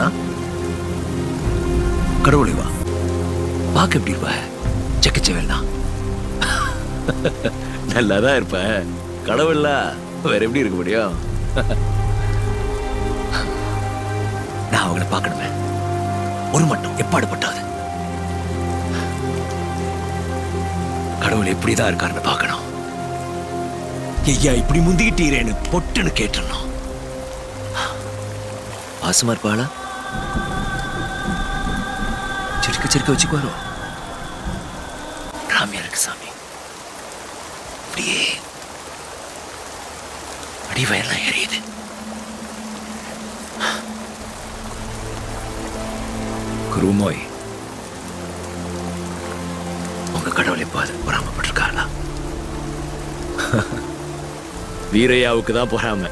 ஆனா கடவுளே வா, பார்க்க எப்படி இருப்ப? செக்கச்சவேல் தான். நல்லாதான் இருப்ப. கடவுள்ல வேற எப்படி இருக்க முடியும்? நான் அவங்கள பார்க்கணுமே, ஒரு மட்டும் எப்பாடு பட்டாது. கடவுள் எப்படிதான் இருக்காருன்னு பார்க்கணும். ஐயா இப்படி முந்திக்கிட்டீரேன்னு பொட்டுன்னு கேட்டுறணும். பாசமா இருப்பாளா? சிரிக்க சிரிக்க வச்சுக்குவாரோ? ராமியா இருக்கு சாமி. அப்படியே அடிவயெல்லாம் எரியுது. குருமோய், உங்க கடவுள் எப்போ அதுக்கு பொறாமப்பட்டிருக்காளா? வீரையாவுக்கு தான் பொறாம.